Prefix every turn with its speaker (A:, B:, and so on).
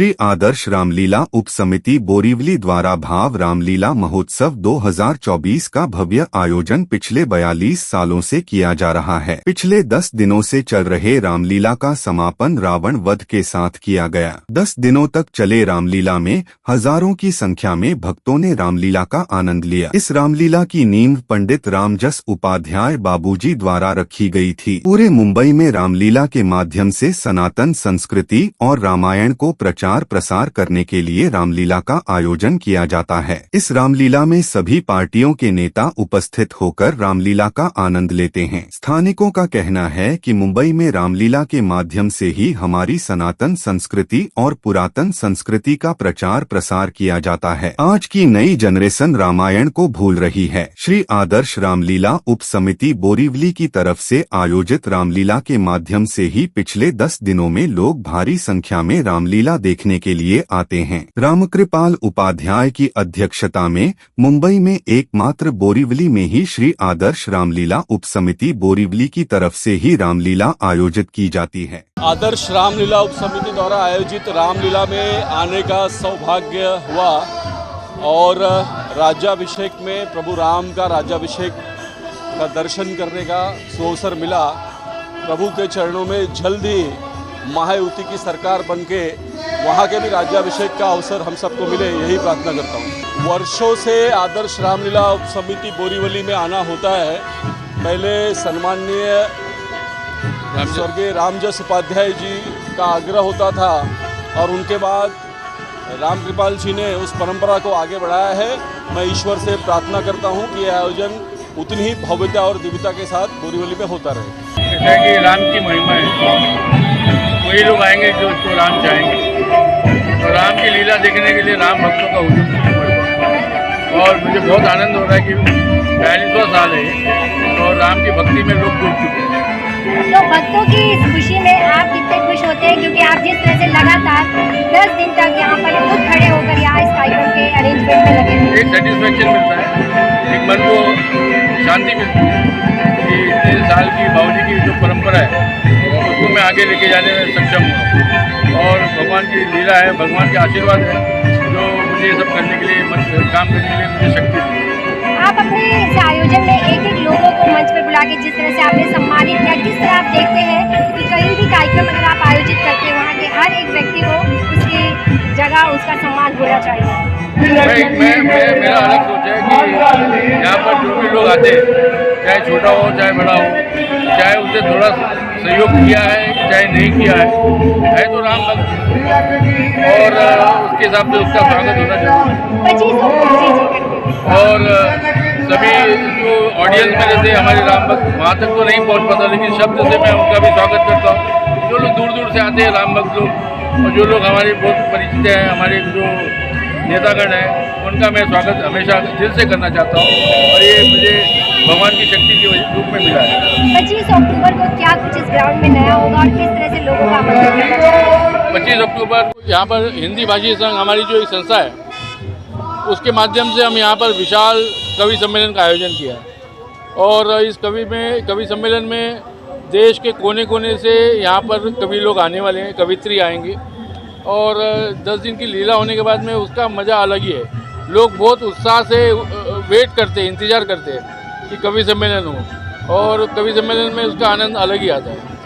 A: श्री आदर्श रामलीला उप समिति बोरीवली द्वारा भाव रामलीला महोत्सव 2024 का भव्य आयोजन पिछले 42 सालों से किया जा रहा है। पिछले 10 दिनों से चल रहे रामलीला का समापन रावण वध के साथ किया गया। 10 दिनों तक चले रामलीला में हजारों की संख्या में भक्तों ने रामलीला का आनंद लिया। इस रामलीला की नींव पंडित रामजस उपाध्याय बाबूजी द्वारा रखी गई थी। पूरे मुंबई में रामलीला के माध्यम से सनातन संस्कृति और रामायण को प्रचार प्रसार करने के लिए रामलीला का आयोजन किया जाता है। इस रामलीला में सभी पार्टियों के नेता उपस्थित होकर रामलीला का आनंद लेते हैं। स्थानिकों का कहना है कि मुंबई में रामलीला के माध्यम से ही हमारी सनातन संस्कृति और पुरातन संस्कृति का प्रचार प्रसार किया जाता है। आज की नई जनरेशन रामायण को भूल रही है। श्री आदर्श रामलीला उप समिति बोरीवली की तरफ से आयोजित रामलीला के माध्यम से ही पिछले 10 दिनों में लोग भारी संख्या में रामलीला देखने के लिए आते हैं। रामकृपाल उपाध्याय की अध्यक्षता में मुंबई में एकमात्र बोरीवली में ही श्री आदर्श रामलीला उप समिति बोरीवली की तरफ से ही रामलीला आयोजित की जाती है।
B: आदर्श रामलीला उप समिति द्वारा आयोजित रामलीला में आने का सौभाग्य हुआ और राज्याभिषेक में प्रभु राम का राज्याभिषेक का दर्शन करने का अवसर मिला। प्रभु के चरणों में जल्द ही महायुति की सरकार बनके वहाँ के भी राज्याभिषेक का अवसर हम सबको मिले, यही प्रार्थना करता हूँ। वर्षों से आदर्श रामलीला उप समिति बोरीवली में आना होता है। पहले सम्माननीय स्वर्गीय रामजस उपाध्याय जी का आग्रह होता था और उनके बाद रामकृपाल जी ने उस परंपरा को आगे बढ़ाया है। मैं ईश्वर से प्रार्थना करता हूँ कि यह आयोजन उतनी ही भव्यता और दिव्यता के साथ बोरीवली में होता रहे।
C: जैसा कि राम की महिमा है, वही लोग आएंगे जो उसको राम चाहेंगे और राम की लीला देखने के लिए राम भक्तों का हुजूम। और मुझे बहुत आनंद हो रहा है कि 42वां साल है और राम की भक्ति में लोग जुट चुके हैं।
D: तो भक्तों की इस खुशी में आप कितने खुश होते हैं, क्योंकि आप जिस तरह से लगातार 10 दिन तक यहाँ पर खुद खड़े होकर यहाँ इस कार्यक्रम के अरेंजमेंट में लगे हैं।
C: एक सेटिस्फेक्शन मिलता है, एक मन को शांति मिलती है कि इतने साल की बाबूजी की जो परंपरा है उसको मैं आगे लेके जाने में सक्षम हूँ और भगवान की लीला है, भगवान के आशीर्वाद है जो मुझे ये सब करने के लिए काम करने के लिए मुझे शक्ति दी।
D: आप अपने इस आयोजन में एक एक लोगों को मंच पर बुला के जिस तरह से आपने सम्मानित किया, किस तरह आप देखते हैं कि कहीं भी कार्यक्रम अगर आप आयोजित करते हैं वहाँ के हर एक व्यक्ति को उसकी जगह उसका सम्मान होना चाहिए?
C: मेरा अलग सोच है कि यहाँ पर जो भी लोग आते हैं, चाहे छोटा हो चाहे बड़ा हो, चाहे उससे थोड़ा सहयोग किया है चाहे नहीं किया है तो राम भक्त और उसके हिसाब से उसका स्वागत होना चाहिए। और सभी जो ऑडियंस में जैसे हमारे राम भक्त वहाँ तक तो नहीं पहुँच पाता, लेकिन शब्द से मैं उनका भी स्वागत करता हूँ। जो लोग दूर दूर से आते हैं राम भक्त लोग और जो लोग हमारे बहुत परिचित हैं, हमारे जो नेतागण हैं, उनका मैं स्वागत हमेशा दिल से करना चाहता हूँ और ये मुझे भगवान की शक्ति के रूप में मिला है।
D: 25 अक्टूबर को क्या कुछ इस ग्राउंड में नया होगा और किस तरह से लोगों का आमंत्रण करना चाहिए?
C: 25 अक्टूबर यहाँ पर हिंदी भाषी संघ हमारी जो एक संस्था है उसके माध्यम से हम यहाँ पर विशाल कवि सम्मेलन का आयोजन किया है और इस कवि सम्मेलन में देश के कोने कोने से यहाँ पर कवि लोग आने वाले हैं, कवित्री आएंगी और 10 दिन की लीला होने के बाद में उसका मज़ा अलग ही है। लोग बहुत उत्साह से वेट करते हैं, इंतज़ार करते हैं कि कवि सम्मेलन हो और कवि सम्मेलन में उसका आनंद अलग ही आता है।